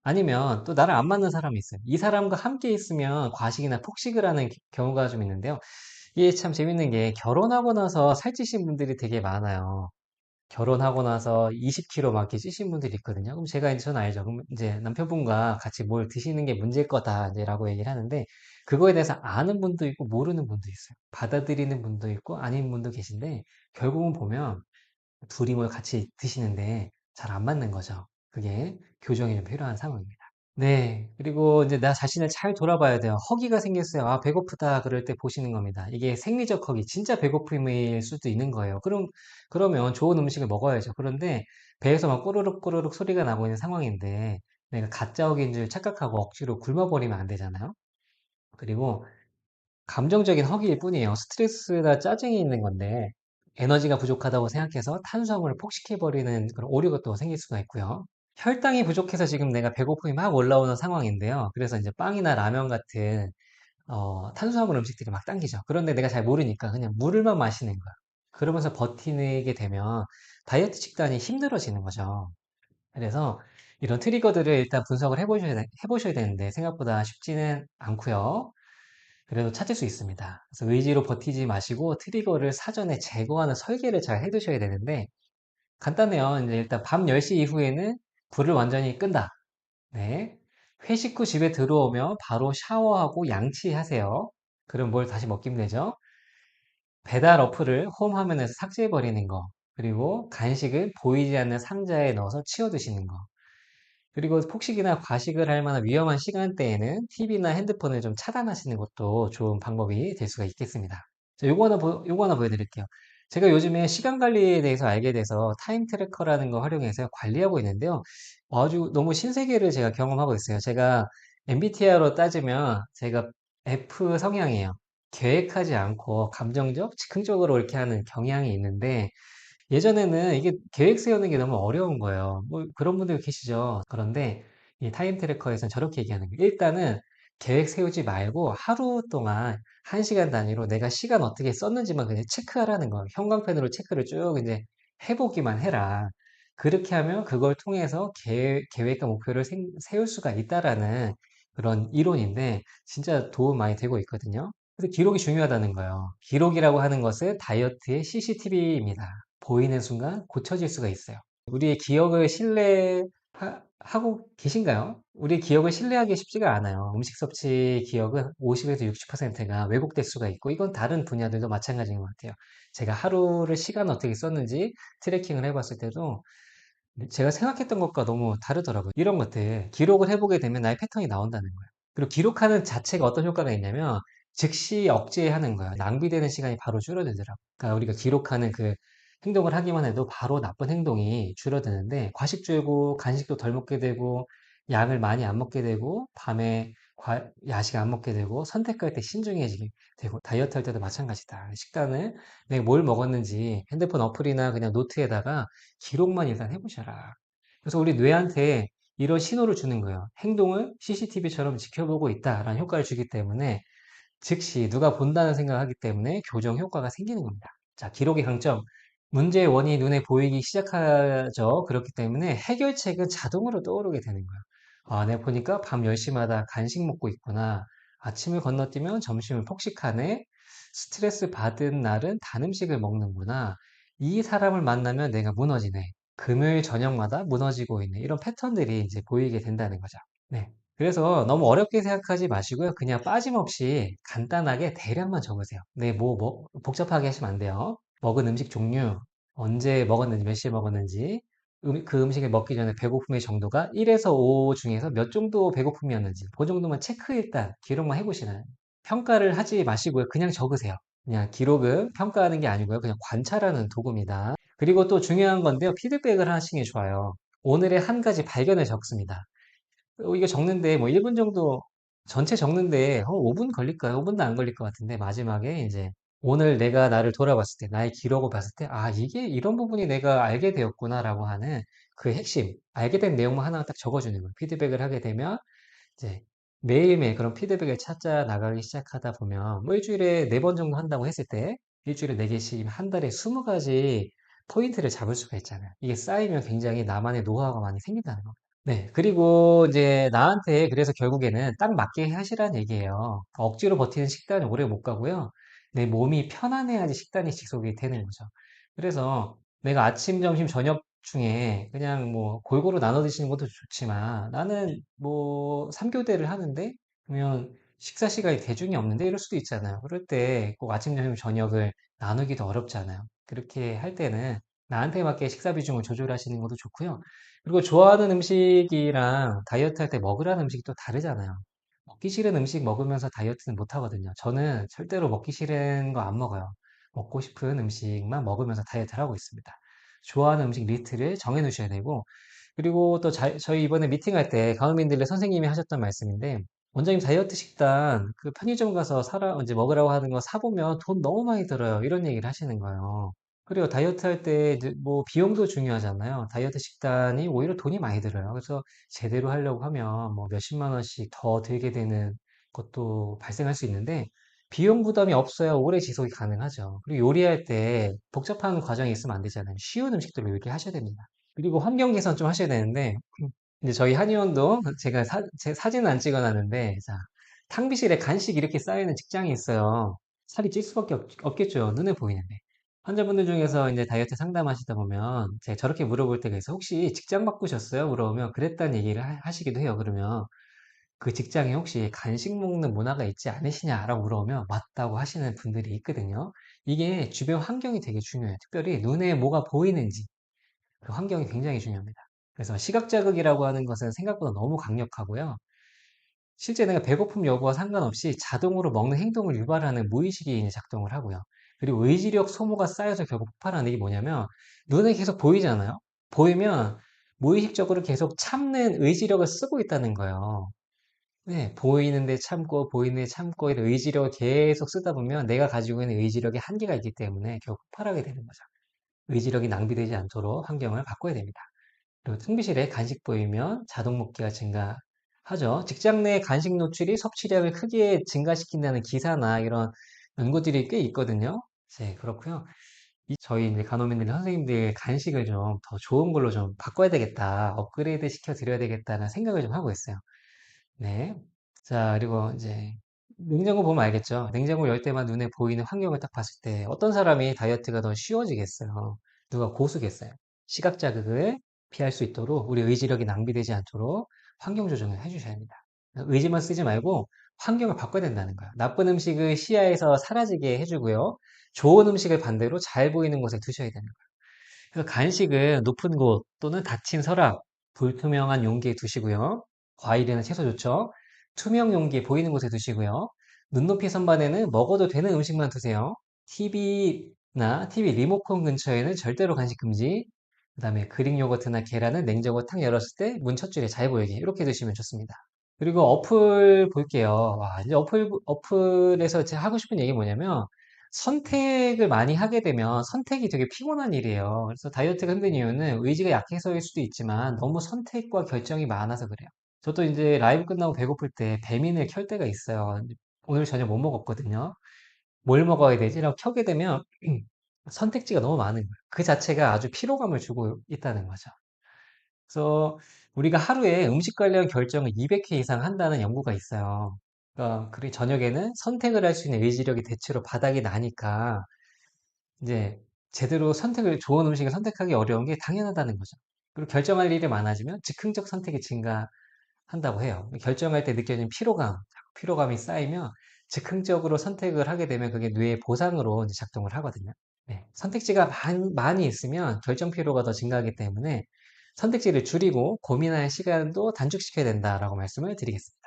아니면 또 나랑 안 맞는 사람이 있어요. 이 사람과 함께 있으면 과식이나 폭식을 하는 경우가 좀 있는데요. 이게 참 재밌는 게 결혼하고 나서 살찌신 분들이 되게 많아요. 결혼하고 나서 20kg 막 이렇게 찌신 분들이 있거든요. 그럼 제가 이제 저는 알죠. 그럼 이제 남편분과 같이 뭘 드시는 게 문제일 거다, 이제 라고 얘기를 하는데, 그거에 대해서 아는 분도 있고 모르는 분도 있어요. 받아들이는 분도 있고 아닌 분도 계신데, 결국은 보면 둘이 뭘 같이 드시는데 잘 안 맞는 거죠. 그게 교정이 좀 필요한 상황입니다. 네. 그리고 이제 나 자신을 잘 돌아봐야 돼요. 허기가 생겼어요. 아, 배고프다. 그럴 때 보시는 겁니다. 이게 생리적 허기, 진짜 배고픔일 수도 있는 거예요. 그러면 좋은 음식을 먹어야죠. 그런데 배에서 막 꼬르륵 꼬르륵 소리가 나고 있는 상황인데 내가 가짜 허기인 줄 착각하고 억지로 굶어버리면 안 되잖아요. 그리고 감정적인 허기일 뿐이에요. 스트레스나 짜증이 있는 건데 에너지가 부족하다고 생각해서 탄수화물을 폭식해버리는 그런 오류가 또 생길 수가 있고요. 혈당이 부족해서 지금 내가 배고픔이 막 올라오는 상황인데요. 그래서 이제 빵이나 라면 같은 탄수화물 음식들이 막 당기죠. 그런데 내가 잘 모르니까 그냥 물만 마시는 거야. 그러면서 버티게 되면 다이어트 식단이 힘들어지는 거죠. 그래서 이런 트리거들을 일단 분석을 해보셔야 되는데 생각보다 쉽지는 않고요. 그래도 찾을 수 있습니다. 그래서 의지로 버티지 마시고 트리거를 사전에 제거하는 설계를 잘 해두셔야 되는데 간단해요. 이제 일단 밤 10시 이후에는 불을 완전히 끈다. 네. 회식 후 집에 들어오면 바로 샤워하고 양치하세요. 그럼 뭘 다시 먹기면 되죠. 배달 어플을 홈 화면에서 삭제해버리는 거. 그리고 간식을 보이지 않는 상자에 넣어서 치워 드시는 거. 그리고 폭식이나 과식을 할 만한 위험한 시간대에는 TV나 핸드폰을 좀 차단하시는 것도 좋은 방법이 될 수가 있겠습니다. 자, 요거 하나 보여드릴게요. 제가 요즘에 시간 관리에 대해서 알게 돼서 타임 트래커라는 거 활용해서 관리하고 있는데요. 아주 너무 신세계를 제가 경험하고 있어요. 제가 MBTI로 따지면 제가 F 성향이에요. 계획하지 않고 감정적, 즉흥적으로 이렇게 하는 경향이 있는데 예전에는 이게 계획 세우는 게 너무 어려운 거예요. 뭐 그런 분들 계시죠. 그런데 이 타임 트래커에서는 저렇게 얘기하는 거예요. 일단은 계획 세우지 말고 하루 동안 1시간 단위로 내가 시간 어떻게 썼는지만 그냥 체크하라는 거예요. 형광펜으로 체크를 쭉 이제 해보기만 해라. 그렇게 하면 그걸 통해서 계획과 목표를 세울 수가 있다라는 그런 이론인데 진짜 도움 많이 되고 있거든요. 그래서 기록이 중요하다는 거예요. 기록이라고 하는 것은 다이어트의 CCTV입니다. 보이는 순간 고쳐질 수가 있어요. 우리의 기억을 신뢰하고 계신가요? 우리의 기억을 신뢰하기 쉽지가 않아요. 음식 섭취 기억은 50에서 60%가 왜곡될 수가 있고, 이건 다른 분야들도 마찬가지인 것 같아요. 제가 하루를 시간 어떻게 썼는지 트래킹을 해봤을 때도 제가 생각했던 것과 너무 다르더라고요. 이런 것들 기록을 해보게 되면 나의 패턴이 나온다는 거예요. 그리고 기록하는 자체가 어떤 효과가 있냐면 즉시 억제하는 거예요. 낭비되는 시간이 바로 줄어들더라고요. 그러니까 우리가 기록하는 그 행동을 하기만 해도 바로 나쁜 행동이 줄어드는데 과식 줄고 간식도 덜 먹게 되고 양을 많이 안 먹게 되고 밤에 야식 안 먹게 되고 선택할 때 신중해지게 되고 다이어트 할 때도 마찬가지다. 식단을 내가 뭘 먹었는지 핸드폰 어플이나 그냥 노트에다가 기록만 일단 해보셔라. 그래서 우리 뇌한테 이런 신호를 주는 거예요. 행동을 CCTV처럼 지켜보고 있다라는 효과를 주기 때문에 즉시 누가 본다는 생각을 하기 때문에 교정 효과가 생기는 겁니다. 자, 기록의 강점. 문제의 원인이 눈에 보이기 시작하죠. 그렇기 때문에 해결책은 자동으로 떠오르게 되는 거예요. 아, 내가 보니까 밤 10시마다 간식 먹고 있구나. 아침을 건너뛰면 점심을 폭식하네. 스트레스 받은 날은 단 음식을 먹는구나. 이 사람을 만나면 내가 무너지네. 금요일 저녁마다 무너지고 있네. 이런 패턴들이 이제 보이게 된다는 거죠. 네. 그래서 너무 어렵게 생각하지 마시고요. 그냥 빠짐없이 간단하게 대략만 적으세요. 네, 복잡하게 하시면 안 돼요. 먹은 음식 종류, 언제 먹었는지, 몇 시에 먹었는지, 그 음식을 먹기 전에 배고픔의 정도가 1에서 5 중에서 몇 정도 배고픔이었는지, 그 정도만 체크 일단 기록만 해보시는. 평가를 하지 마시고요. 그냥 적으세요. 그냥 기록은 평가하는 게 아니고요. 그냥 관찰하는 도구입니다. 그리고 또 중요한 건데요. 피드백을 하시는 게 좋아요. 오늘의 한 가지 발견을 적습니다. 이거 적는데 뭐 1분 정도 전체 적는데 5분 걸릴까요? 5분도 안 걸릴 것 같은데 마지막에 이제 오늘 내가 나를 돌아봤을 때 나의 기록을 봤을 때 아 이게 이런 부분이 내가 알게 되었구나라고 하는 그 핵심 알게 된 내용만 하나 딱 적어주는 거예요. 피드백을 하게 되면 이제 매일매일 그런 피드백을 찾아 나가기 시작하다 보면 뭐 일주일에 4번 정도 한다고 했을 때 일주일에 4개씩 한 달에 20가지 포인트를 잡을 수가 있잖아요. 이게 쌓이면 굉장히 나만의 노하우가 많이 생긴다는 거. 네. 그리고 이제 나한테 그래서 결국에는 딱 맞게 하시라는 얘기예요. 억지로 버티는 식단은 오래 못 가고요. 내 몸이 편안해야지 식단이 지속이 되는 거죠. 그래서 내가 아침, 점심, 저녁 중에 그냥 뭐 골고루 나눠 드시는 것도 좋지만 나는 뭐 3교대를 하는데 그러면 식사 시간이 대중이 없는데 이럴 수도 있잖아요. 그럴 때 꼭 아침, 점심, 저녁을 나누기도 어렵잖아요. 그렇게 할 때는 나한테 맞게 식사 비중을 조절하시는 것도 좋고요. 그리고 좋아하는 음식이랑 다이어트 할 때 먹으라는 음식이 또 다르잖아요. 먹기 싫은 음식 먹으면서 다이어트는 못 하거든요. 저는 절대로 먹기 싫은 거 안 먹어요. 먹고 싶은 음식만 먹으면서 다이어트를 하고 있습니다. 좋아하는 음식 리스트를 정해 놓으셔야 되고, 그리고 또 저희 이번에 미팅할 때 가음인들의 선생님이 하셨던 말씀인데, 원장님 다이어트 식단 그 편의점 가서 이제 먹으라고 하는 거 사보면 돈 너무 많이 들어요. 이런 얘기를 하시는 거예요. 그리고 다이어트 할 때 뭐 비용도 중요하잖아요. 다이어트 식단이 오히려 돈이 많이 들어요. 그래서 제대로 하려고 하면 뭐 몇십만 원씩 더 들게 되는 것도 발생할 수 있는데 비용 부담이 없어야 오래 지속이 가능하죠. 그리고 요리할 때 복잡한 과정이 있으면 안 되잖아요. 쉬운 음식들로 요리하셔야 됩니다. 그리고 환경 개선 좀 하셔야 되는데 이제 저희 한의원도 제가 제 사진은 안 찍어놨는데 자, 탕비실에 간식 이렇게 쌓여있는 직장이 있어요. 살이 찔 수밖에 없겠죠. 눈에 보이는데. 환자분들 중에서 이제 다이어트 상담하시다 보면 제가 저렇게 물어볼 때가 있어요. 혹시 직장 바꾸셨어요? 물어보면 그랬다는 얘기를 하시기도 해요. 그러면 그 직장에 혹시 간식 먹는 문화가 있지 않으시냐라고 물어보면 맞다고 하시는 분들이 있거든요. 이게 주변 환경이 되게 중요해요. 특별히 눈에 뭐가 보이는지 그 환경이 굉장히 중요합니다. 그래서 시각자극이라고 하는 것은 생각보다 너무 강력하고요. 실제 내가 배고픔 여부와 상관없이 자동으로 먹는 행동을 유발하는 무의식이 이제 작동을 하고요. 그리고 의지력 소모가 쌓여서 결국 폭발하는 게 뭐냐면 눈에 계속 보이잖아요. 보이면 무의식적으로 계속 참는 의지력을 쓰고 있다는 거예요. 네, 보이는데 참고 보이는데 참고 이런 의지력을 계속 쓰다 보면 내가 가지고 있는 의지력에 한계가 있기 때문에 결국 폭발하게 되는 거죠. 의지력이 낭비되지 않도록 환경을 바꿔야 됩니다. 그리고 탕비실에 간식 보이면 자동 먹기가 증가하죠. 직장 내 간식 노출이 섭취량을 크게 증가시킨다는 기사나 이런 연구들이 꽤 있거든요. 네, 그렇고요. 저희 이제 간호민들 선생님들 간식을 좀 더 좋은 걸로 좀 바꿔야 되겠다, 업그레이드 시켜 드려야 되겠다는 생각을 좀 하고 있어요. 네. 자, 그리고 이제 냉장고 보면 알겠죠? 냉장고 열 때만 눈에 보이는 환경을 딱 봤을 때 어떤 사람이 다이어트가 더 쉬워지겠어요? 누가 고수겠어요? 시각 자극을 피할 수 있도록 우리 의지력이 낭비되지 않도록 환경 조정을 해주셔야 합니다. 의지만 쓰지 말고 환경을 바꿔야 된다는 거예요. 나쁜 음식을 시야에서 사라지게 해주고요. 좋은 음식을 반대로 잘 보이는 곳에 두셔야 되는 거예요. 그래서 간식은 높은 곳 또는 닫힌 서랍, 불투명한 용기에 두시고요. 과일이나 채소 좋죠. 투명 용기에 보이는 곳에 두시고요. 눈높이 선반에는 먹어도 되는 음식만 두세요. TV나 TV 리모컨 근처에는 절대로 간식 금지. 그다음에 그릭 요거트나 계란은 냉장고 탁 열었을 때 문 첫 줄에 잘 보이게 이렇게 두시면 좋습니다. 그리고 어플 볼게요. 와, 이제 어플에서 제가 하고 싶은 얘기 뭐냐면, 선택을 많이 하게 되면 선택이 되게 피곤한 일이에요. 그래서 다이어트가 힘든 이유는 의지가 약해서일 수도 있지만 너무 선택과 결정이 많아서 그래요. 저도 이제 라이브 끝나고 배고플 때 배민을 켤 때가 있어요. 오늘 저녁 못 먹었거든요. 뭘 먹어야 되지라고 켜게 되면 선택지가 너무 많은 거예요. 그 자체가 아주 피로감을 주고 있다는 거죠. 그래서 우리가 하루에 음식 관련 결정을 200회 이상 한다는 연구가 있어요. 그러니까 그리고 저녁에는 선택을 할 수 있는 의지력이 대체로 바닥이 나니까 이제 제대로 좋은 음식을 선택하기 어려운 게 당연하다는 거죠. 그리고 결정할 일이 많아지면 즉흥적 선택이 증가한다고 해요. 결정할 때 느껴지는 피로감이 쌓이면 즉흥적으로 선택을 하게 되면 그게 뇌의 보상으로 이제 작동을 하거든요. 네, 선택지가 많이 있으면 결정 피로가 더 증가하기 때문에 선택지를 줄이고 고민할 시간도 단축시켜야 된다라고 말씀을 드리겠습니다.